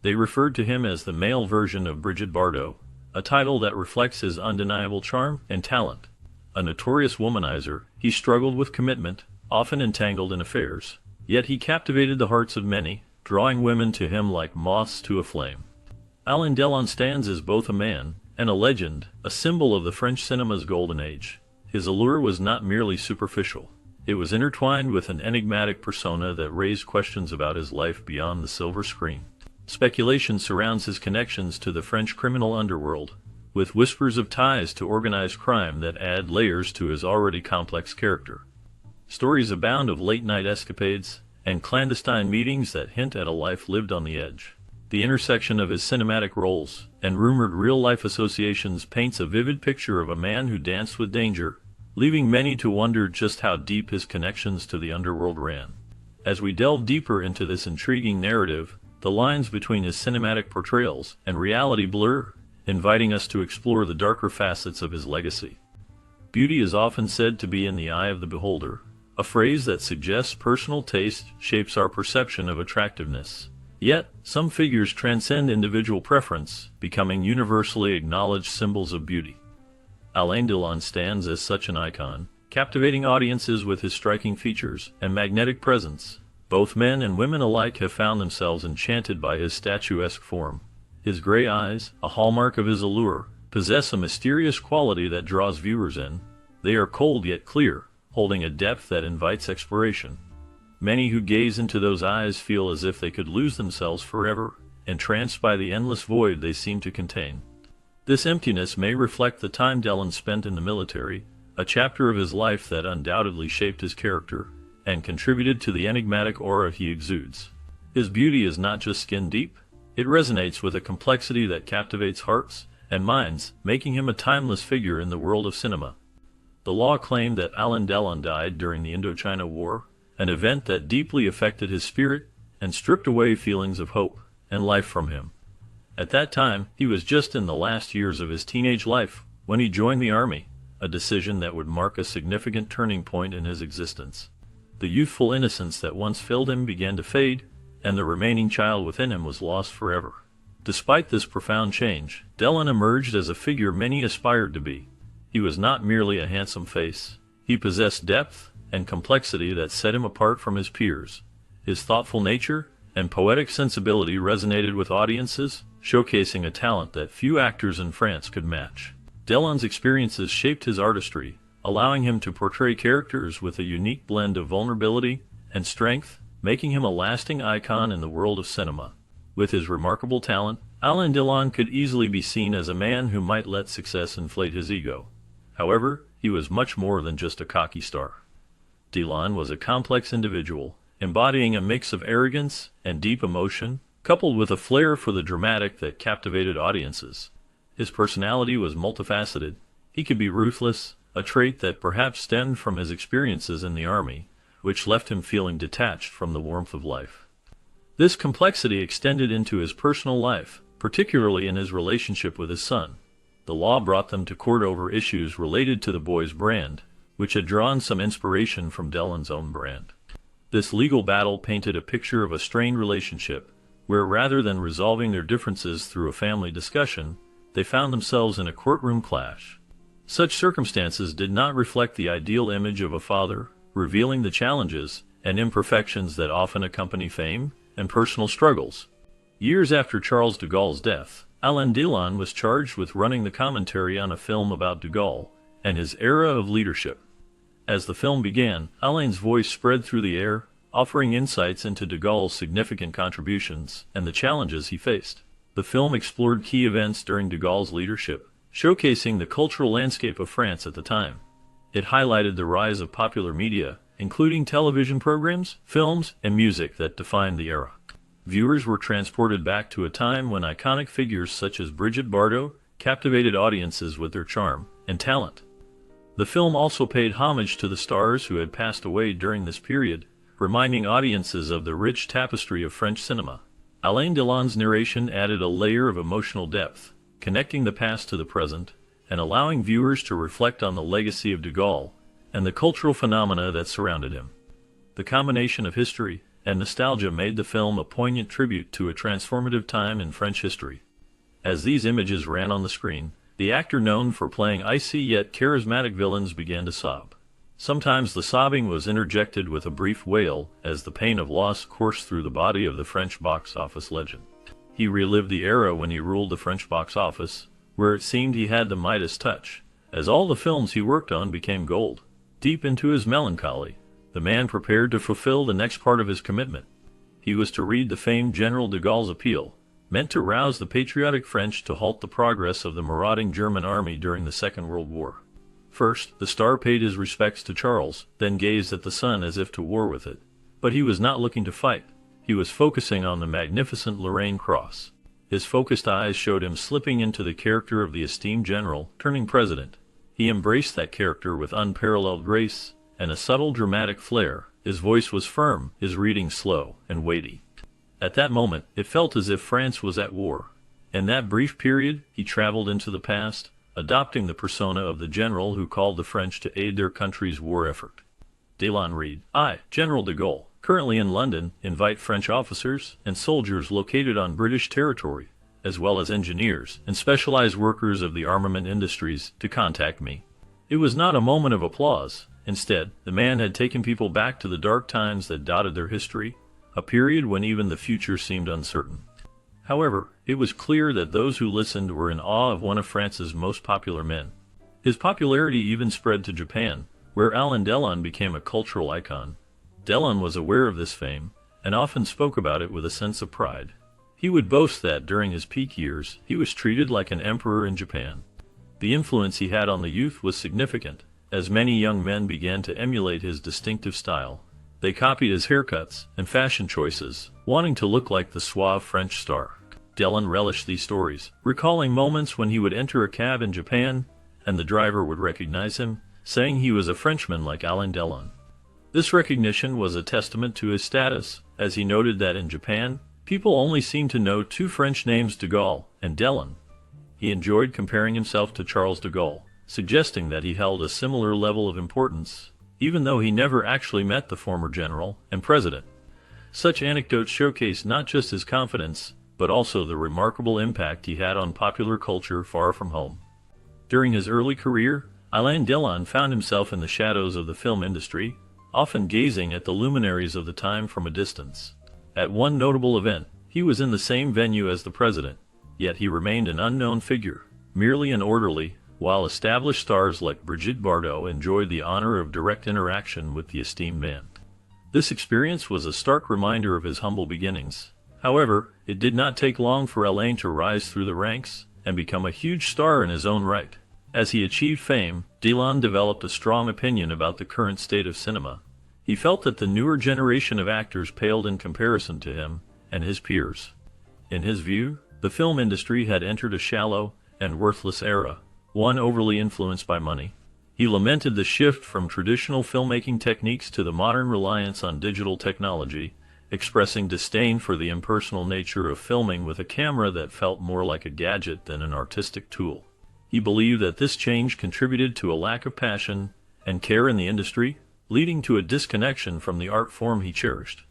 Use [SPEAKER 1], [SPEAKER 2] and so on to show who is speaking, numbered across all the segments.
[SPEAKER 1] They referred to him as the male version of Brigitte Bardot, a title that reflects his undeniable charm and talent. A notorious womanizer, he struggled with commitment, often entangled in affairs. Yet he captivated the hearts of many, drawing women to him like moths to a flame. Alain Delon stands as both a man and a legend, a symbol of the French cinema's golden age. His allure was not merely superficial. It was intertwined with an enigmatic persona that raised questions about his life beyond the silver screen. Speculation surrounds his connections to the French criminal underworld, with whispers of ties to organized crime that add layers to his already complex character. Stories abound of late-night escapades and clandestine meetings that hint at a life lived on the edge. The intersection of his cinematic roles and rumored real-life associations paints a vivid picture of a man who danced with danger, leaving many to wonder just how deep his connections to the underworld ran. As we delve deeper into this intriguing narrative, the lines between his cinematic portrayals and reality blur, inviting us to explore the darker facets of his legacy. Beauty is often said to be in the eye of the beholder, a phrase that suggests personal taste shapes our perception of attractiveness. Yet, some figures transcend individual preference, becoming universally acknowledged symbols of beauty. Alain Delon stands as such an icon, captivating audiences with his striking features and magnetic presence. Both men and women alike have found themselves enchanted by his statuesque form. His gray eyes, a hallmark of his allure, possess a mysterious quality that draws viewers in. They are cold yet clear, holding a depth that invites exploration. Many who gaze into those eyes feel as if they could lose themselves forever, entranced by the endless void they seem to contain. This emptiness may reflect the time Delon spent in the military, a chapter of his life that undoubtedly shaped his character and contributed to the enigmatic aura he exudes. His beauty is not just skin deep, it resonates with a complexity that captivates hearts and minds, making him a timeless figure in the world of cinema. The law claimed that Alain Delon died during the Indochina War, an event that deeply affected his spirit and stripped away feelings of hope and life from him. At that time, he was just in the last years of his teenage life when he joined the army, a decision that would mark a significant turning point in his existence. The youthful innocence that once filled him began to fade, and the remaining child within him was lost forever. Despite this profound change, Delon emerged as a figure many aspired to be. He was not merely a handsome face. He possessed depth and complexity that set him apart from his peers. His thoughtful nature and poetic sensibility resonated with audiences, showcasing a talent that few actors in France could match. Delon's experiences shaped his artistry, allowing him to portray characters with a unique blend of vulnerability and strength, making him a lasting icon in the world of cinema. With his remarkable talent, Alain Delon could easily be seen as a man who might let success inflate his ego. However, he was much more than just a cocky star. Delon was a complex individual, embodying a mix of arrogance and deep emotion, coupled with a flair for the dramatic that captivated audiences. His personality was multifaceted. He could be ruthless, a trait that perhaps stemmed from his experiences in the army, which left him feeling detached from the warmth of life. This complexity extended into his personal life, particularly in his relationship with his son. The law brought them to court over issues related to the boy's brand, which had drawn some inspiration from Delon's own brand. This legal battle painted a picture of a strained relationship, where rather than resolving their differences through a family discussion, they found themselves in a courtroom clash. Such circumstances did not reflect the ideal image of a father, revealing the challenges and imperfections that often accompany fame and personal struggles. Years after Charles de Gaulle's death, Alain Delon was charged with running the commentary on a film about de Gaulle and his era of leadership. As the film began, Alain's voice spread through the air, offering insights into de Gaulle's significant contributions and the challenges he faced. The film explored key events during de Gaulle's leadership, showcasing the cultural landscape of France at the time. It highlighted the rise of popular media, including television programs, films, and music that defined the era. Viewers were transported back to a time when iconic figures such as Brigitte Bardot captivated audiences with their charm and talent. The film also paid homage to the stars who had passed away during this period, reminding audiences of the rich tapestry of French cinema. Alain Delon's narration added a layer of emotional depth, connecting the past to the present, and allowing viewers to reflect on the legacy of de Gaulle and the cultural phenomena that surrounded him. The combination of history and nostalgia made the film a poignant tribute to a transformative time in French history. As these images ran on the screen, the actor known for playing icy yet charismatic villains began to sob. Sometimes the sobbing was interjected with a brief wail as the pain of loss coursed through the body of the French box office legend. He relived the era when he ruled the French box office, where it seemed he had the Midas touch, as all the films he worked on became gold. Deep into his melancholy, the man prepared to fulfill the next part of his commitment. He was to read the famed General de Gaulle's appeal, meant to rouse the patriotic French to halt the progress of the marauding German army during the Second World War. First, the star paid his respects to Charles, then gazed at the sun as if to war with it. But he was not looking to fight. He was focusing on the magnificent Lorraine Cross. His focused eyes showed him slipping into the character of the esteemed general, turning president. He embraced that character with unparalleled grace and a subtle dramatic flair. His voice was firm, his reading slow and weighty. At that moment, it felt as if France was at war. In that brief period, he traveled into the past, adopting the persona of the general who called the French to aid their country's war effort. Delon read, "I, General de Gaulle, currently in London, invite French officers and soldiers located on British territory, as well as engineers and specialized workers of the armament industries, to contact me." It was not a moment of applause. Instead, the man had taken people back to the dark times that dotted their history, a period when even the future seemed uncertain. However, it was clear that those who listened were in awe of one of France's most popular men. His popularity even spread to Japan, where Alain Delon became a cultural icon. Delon was aware of this fame, and often spoke about it with a sense of pride. He would boast that during his peak years, he was treated like an emperor in Japan. The influence he had on the youth was significant, as many young men began to emulate his distinctive style. They copied his haircuts and fashion choices, wanting to look like the suave French star. Delon relished these stories, recalling moments when he would enter a cab in Japan, and the driver would recognize him, saying he was a Frenchman like Alain Delon. This recognition was a testament to his status, as he noted that in Japan, people only seemed to know two French names, de Gaulle and Delon. He enjoyed comparing himself to Charles de Gaulle, suggesting that he held a similar level of importance, even though he never actually met the former general and president. Such anecdotes showcase not just his confidence, but also the remarkable impact he had on popular culture far from home. During his early career, Alain Delon found himself in the shadows of the film industry, often gazing at the luminaries of the time from a distance. At one notable event, he was in the same venue as the president, yet he remained an unknown figure, merely an orderly, while established stars like Brigitte Bardot enjoyed the honor of direct interaction with the esteemed man. This experience was a stark reminder of his humble beginnings. However, it did not take long for Alain to rise through the ranks and become a huge star in his own right. As he achieved fame, Delon developed a strong opinion about the current state of cinema. He felt that the newer generation of actors paled in comparison to him and his peers. In his view, the film industry had entered a shallow and worthless era, one overly influenced by money. He lamented the shift from traditional filmmaking techniques to the modern reliance on digital technology, expressing disdain for the impersonal nature of filming with a camera that felt more like a gadget than an artistic tool. He believed that this change contributed to a lack of passion and care in the industry, leading to a disconnection from the art form he cherished.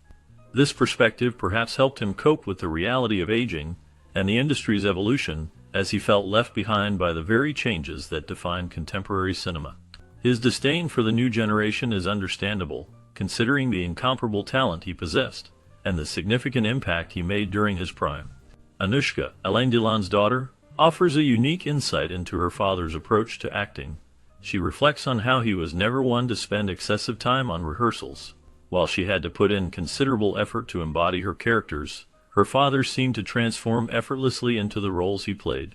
[SPEAKER 1] This perspective perhaps helped him cope with the reality of aging and the industry's evolution, as he felt left behind by the very changes that define contemporary cinema. His disdain for the new generation is understandable, considering the incomparable talent he possessed and the significant impact he made during his prime. Anushka, Alain Delon's daughter, offers a unique insight into her father's approach to acting. She reflects on how he was never one to spend excessive time on rehearsals. While she had to put in considerable effort to embody her characters, her father seemed to transform effortlessly into the roles he played.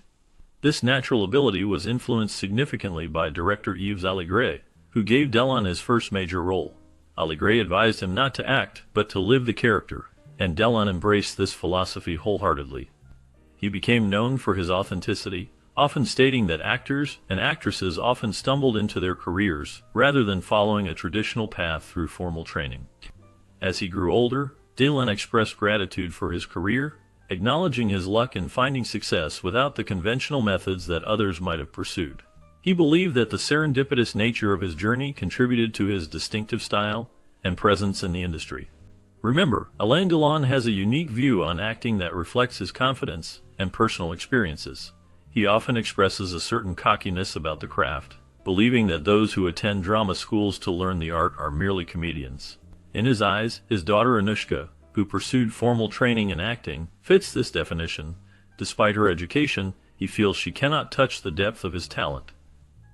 [SPEAKER 1] This natural ability was influenced significantly by director Yves Allégret, who gave Delon his first major role. Allégret advised him not to act, but to live the character, and Delon embraced this philosophy wholeheartedly. He became known for his authenticity, often stating that actors and actresses often stumbled into their careers rather than following a traditional path through formal training. As he grew older, Delon expressed gratitude for his career, acknowledging his luck in finding success without the conventional methods that others might have pursued. He believed that the serendipitous nature of his journey contributed to his distinctive style and presence in the industry. Remember, Alain Delon has a unique view on acting that reflects his confidence and personal experiences. He often expresses a certain cockiness about the craft, believing that those who attend drama schools to learn the art are merely comedians. In his eyes, his daughter Anushka, who pursued formal training in acting, fits this definition. Despite her education, he feels she cannot touch the depth of his talent.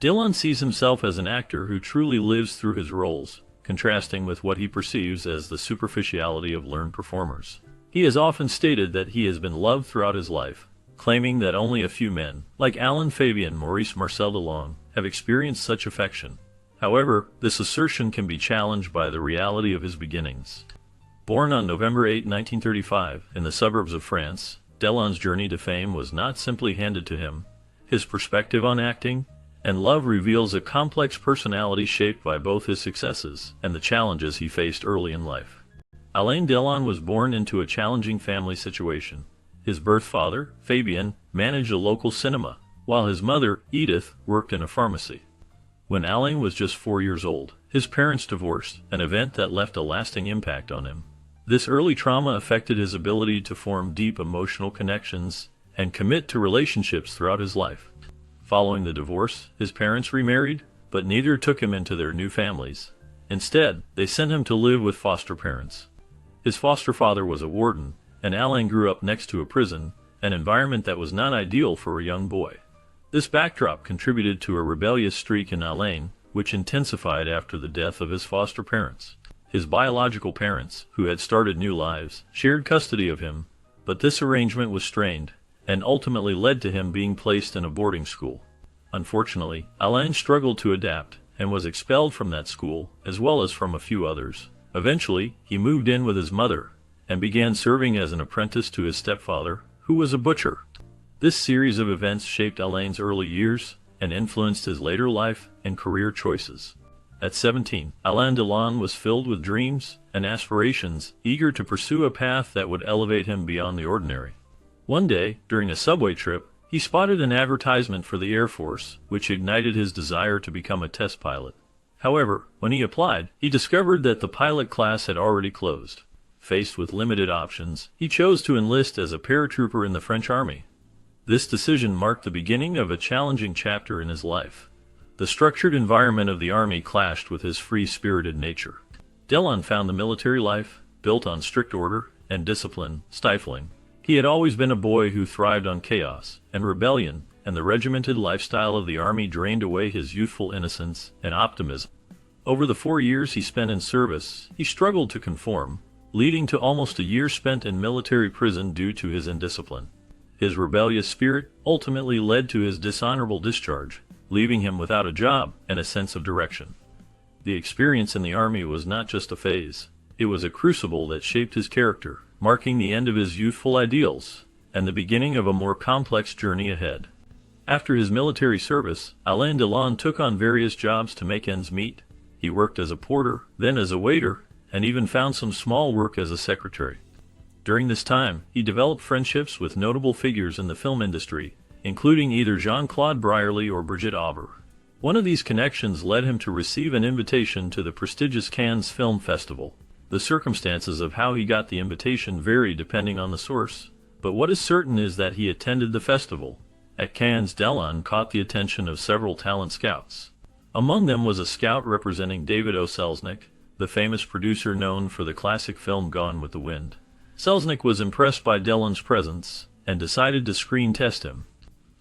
[SPEAKER 1] Delon sees himself as an actor who truly lives through his roles, contrasting with what he perceives as the superficiality of learned performers. He has often stated that he has been loved throughout his life, claiming that only a few men, like Alain Fabien Maurice Marcel Delon, have experienced such affection. However, this assertion can be challenged by the reality of his beginnings. Born on November 8, 1935, in the suburbs of France, Delon's journey to fame was not simply handed to him. His perspective on acting and love reveals a complex personality shaped by both his successes and the challenges he faced early in life. Alain Delon was born into a challenging family situation. His birth father, Fabien, managed a local cinema, while his mother, Edith, worked in a pharmacy. When Alain was just 4 years old, his parents divorced, an event that left a lasting impact on him. This early trauma affected his ability to form deep emotional connections and commit to relationships throughout his life. Following the divorce, his parents remarried, but neither took him into their new families. Instead, they sent him to live with foster parents. His foster father was a warden, and Alain grew up next to a prison, an environment that was not ideal for a young boy. This backdrop contributed to a rebellious streak in Alain, which intensified after the death of his foster parents. His biological parents, who had started new lives, shared custody of him, but this arrangement was strained, and ultimately led to him being placed in a boarding school. Unfortunately, Alain struggled to adapt, and was expelled from that school, as well as from a few others. Eventually, he moved in with his mother, and began serving as an apprentice to his stepfather, who was a butcher. This series of events shaped Alain's early years, and influenced his later life and career choices. At 17, Alain Delon was filled with dreams and aspirations, eager to pursue a path that would elevate him beyond the ordinary. One day, during a subway trip, he spotted an advertisement for the Air Force, which ignited his desire to become a test pilot. However, when he applied, he discovered that the pilot class had already closed. Faced with limited options, he chose to enlist as a paratrooper in the French Army. This decision marked the beginning of a challenging chapter in his life. The structured environment of the Army clashed with his free-spirited nature. Delon found the military life, built on strict order and discipline, stifling. He had always been a boy who thrived on chaos and rebellion, and the regimented lifestyle of the Army drained away his youthful innocence and optimism. Over the 4 years he spent in service, he struggled to conform, leading to almost a year spent in military prison due to his indiscipline. His rebellious spirit ultimately led to his dishonorable discharge, leaving him without a job and a sense of direction. The experience in the Army was not just a phase. It was a crucible that shaped his character, marking the end of his youthful ideals and the beginning of a more complex journey ahead. After his military service, Alain Delon took on various jobs to make ends meet. He worked as a porter, then as a waiter, and even found some small work as a secretary. During this time, he developed friendships with notable figures in the film industry, including either Jean-Claude Brierly or Brigitte Auber. One of these connections led him to receive an invitation to the prestigious Cannes Film Festival. The circumstances of how he got the invitation vary depending on the source, but what is certain is that he attended the festival. At Cannes, Delon caught the attention of several talent scouts. Among them was a scout representing David O. Selznick, the famous producer known for the classic film Gone with the Wind. Selznick was impressed by Delon's presence and decided to screen test him.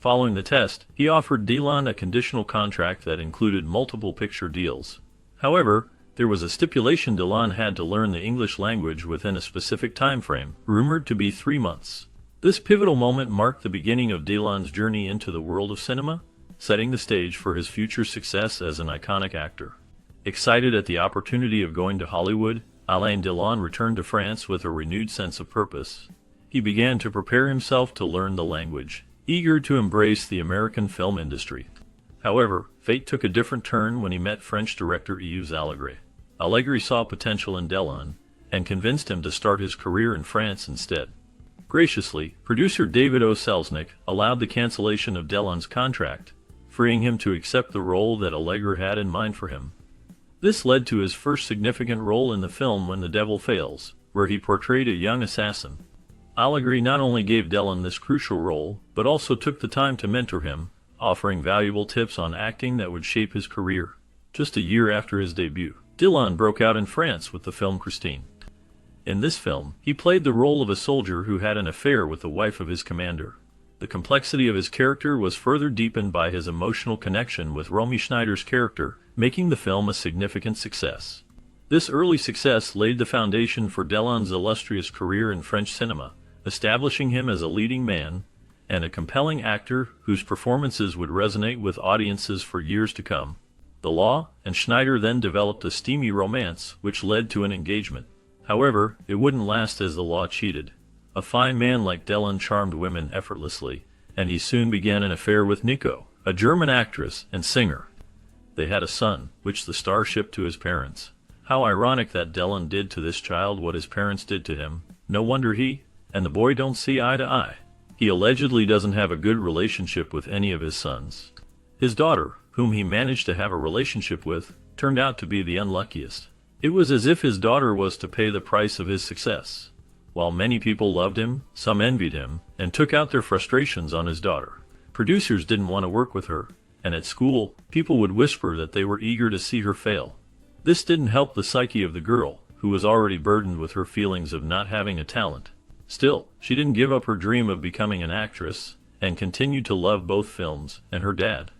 [SPEAKER 1] Following the test, he offered Delon a conditional contract that included multiple picture deals. However, there was a stipulation: Delon had to learn the English language within a specific time frame, rumored to be 3 months. This pivotal moment marked the beginning of Delon's journey into the world of cinema, setting the stage for his future success as an iconic actor. Excited at the opportunity of going to Hollywood, Alain Delon returned to France with a renewed sense of purpose. He began to prepare himself to learn the language, eager to embrace the American film industry. However, fate took a different turn when he met French director Yves Allegre. Allegre saw potential in Delon and convinced him to start his career in France instead. Graciously, producer David O. Selznick allowed the cancellation of Delon's contract, freeing him to accept the role that Allegre had in mind for him. This led to his first significant role in the film When the Devil Fails, where he portrayed a young assassin. Alain not only gave Delon this crucial role, but also took the time to mentor him, offering valuable tips on acting that would shape his career. Just a year after his debut, Delon broke out in France with the film Christine. In this film, he played the role of a soldier who had an affair with the wife of his commander. The complexity of his character was further deepened by his emotional connection with Romy Schneider's character, making the film a significant success. This early success laid the foundation for Delon's illustrious career in French cinema, establishing him as a leading man and a compelling actor whose performances would resonate with audiences for years to come. The Law and Schneider then developed a steamy romance which led to an engagement. However, it wouldn't last as the Law cheated. A fine man like Delon charmed women effortlessly, and he soon began an affair with Nico, a German actress and singer. They had a son, which the star shipped to his parents. How ironic that Delon did to this child what his parents did to him. No wonder he and the boy don't see eye to eye. He allegedly doesn't have a good relationship with any of his sons. His daughter, whom he managed to have a relationship with, turned out to be the unluckiest. It was as if his daughter was to pay the price of his success. While many people loved him, some envied him, and took out their frustrations on his daughter. Producers didn't want to work with her, and at school, people would whisper that they were eager to see her fail. This didn't help the psyche of the girl, who was already burdened with her feelings of not having a talent. Still, she didn't give up her dream of becoming an actress, and continued to love both films and her dad.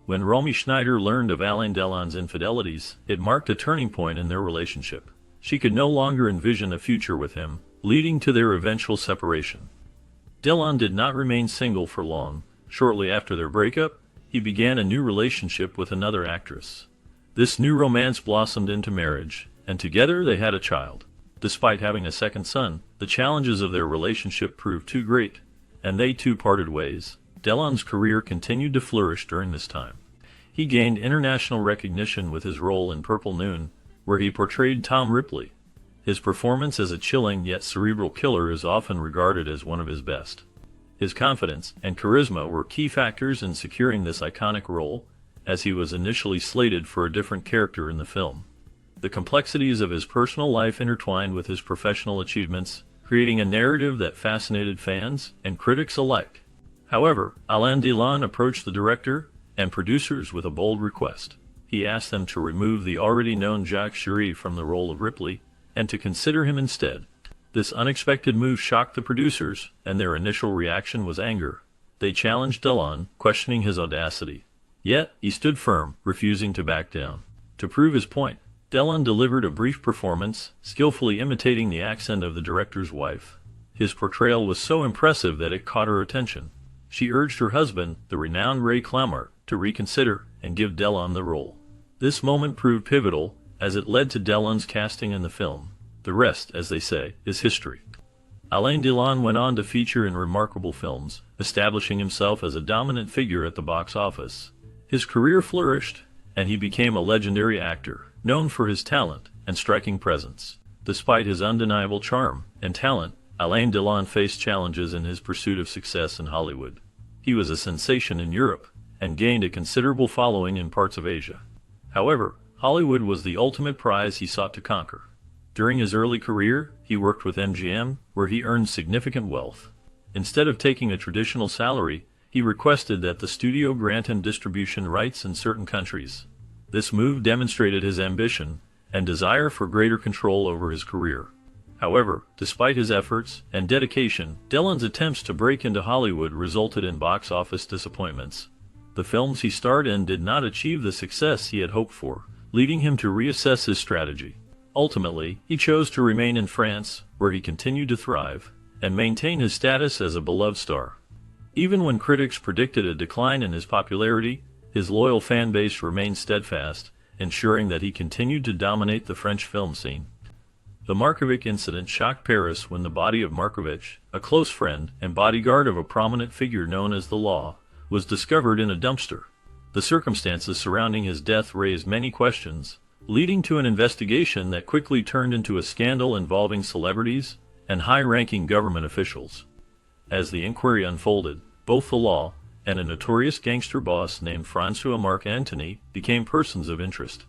[SPEAKER 1] When Romy Schneider learned of Alain Delon's infidelities, it marked a turning point in their relationship. She could no longer envision a future with him, leading to their eventual separation. Delon did not remain single for long. Shortly after their breakup, he began a new relationship with another actress. This new romance blossomed into marriage, and together they had a child. Despite having a second son, the challenges of their relationship proved too great, and they too parted ways. Delon's career continued to flourish during this time. He gained international recognition with his role in Purple Noon, where he portrayed Tom Ripley. His performance as a chilling yet cerebral killer is often regarded as one of his best. His confidence and charisma were key factors in securing this iconic role, as he was initially slated for a different character in the film. The complexities of his personal life intertwined with his professional achievements, creating a narrative that fascinated fans and critics alike. However, Alain Delon approached the director and producers with a bold request. He asked them to remove the already known Jacques Chirac from the role of Ripley, and to consider him instead. This unexpected move shocked the producers, and their initial reaction was anger. They challenged Delon, questioning his audacity. Yet, he stood firm, refusing to back down. To prove his point, Delon delivered a brief performance, skillfully imitating the accent of the director's wife. His portrayal was so impressive that it caught her attention. She urged her husband, the renowned Ray Clamart, to reconsider and give Delon the role. This moment proved pivotal, as it led to Delon's casting in the film. The rest, as they say, is history. Alain Delon went on to feature in remarkable films, establishing himself as a dominant figure at the box office. His career flourished, and he became a legendary actor, known for his talent and striking presence. Despite his undeniable charm and talent, Alain Delon faced challenges in his pursuit of success in Hollywood. He was a sensation in Europe, and gained a considerable following in parts of Asia. However, Hollywood was the ultimate prize he sought to conquer. During his early career, he worked with MGM, where he earned significant wealth. Instead of taking a traditional salary, he requested that the studio grant him distribution rights in certain countries. This move demonstrated his ambition and desire for greater control over his career. However, despite his efforts and dedication, Delon's attempts to break into Hollywood resulted in box office disappointments. The films he starred in did not achieve the success he had hoped for, leading him to reassess his strategy. Ultimately, he chose to remain in France, where he continued to thrive and maintain his status as a beloved star. Even when critics predicted a decline in his popularity, his loyal fan base remained steadfast, ensuring that he continued to dominate the French film scene. The Markovic incident shocked Paris when the body of Markovitch, a close friend and bodyguard of a prominent figure known as the Law, was discovered in a dumpster. The circumstances surrounding his death raised many questions, leading to an investigation that quickly turned into a scandal involving celebrities and high-ranking government officials. As the inquiry unfolded, both the Law and a notorious gangster boss named François Marc Antony became persons of interest.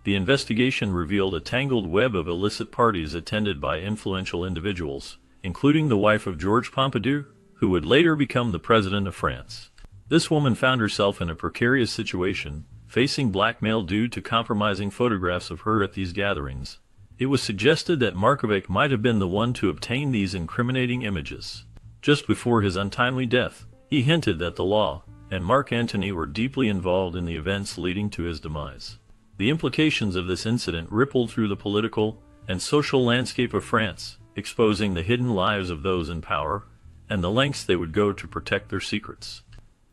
[SPEAKER 1] The investigation revealed a tangled web of illicit parties attended by influential individuals, including the wife of Georges Pompidou, who would later become the president of France. This woman found herself in a precarious situation, facing blackmail due to compromising photographs of her at these gatherings. It was suggested that Markovic might have been the one to obtain these incriminating images. Just before his untimely death, he hinted that the law and Marc Antony were deeply involved in the events leading to his demise. The implications of this incident rippled through the political and social landscape of France, exposing the hidden lives of those in power and the lengths they would go to protect their secrets.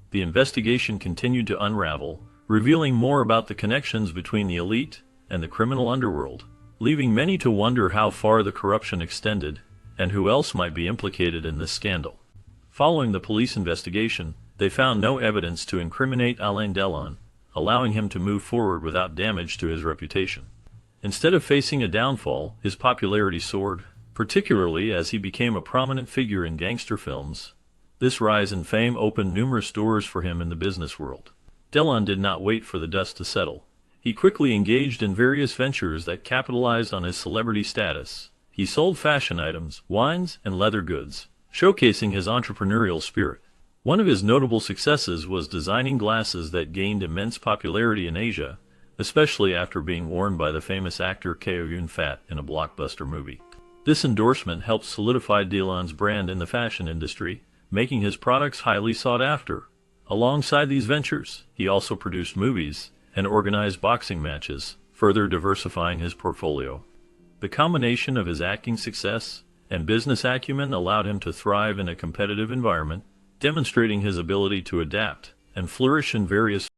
[SPEAKER 1] The investigation continued to unravel, revealing more about the connections between the elite and the criminal underworld, leaving many to wonder how far the corruption extended and who else might be implicated in this scandal. Following the police investigation, they found no evidence to incriminate Alain Delon, allowing him to move forward without damage to his reputation. Instead of facing a downfall, his popularity soared, particularly as he became a prominent figure in gangster films. This rise in fame opened numerous doors for him in the business world. Delon did not wait for the dust to settle. He quickly engaged in various ventures that capitalized on his celebrity status. He sold fashion items, wines, and leather goods, showcasing his entrepreneurial spirit. One of his notable successes was designing glasses that gained immense popularity in Asia, especially after being worn by the famous actor Chow Yun-fat in a blockbuster movie. This endorsement helped solidify Delon's brand in the fashion industry, making his products highly sought after. Alongside these ventures, he also produced movies and organized boxing matches, further diversifying his portfolio. The combination of his acting success and business acumen allowed him to thrive in a competitive environment, demonstrating his ability to adapt and flourish in various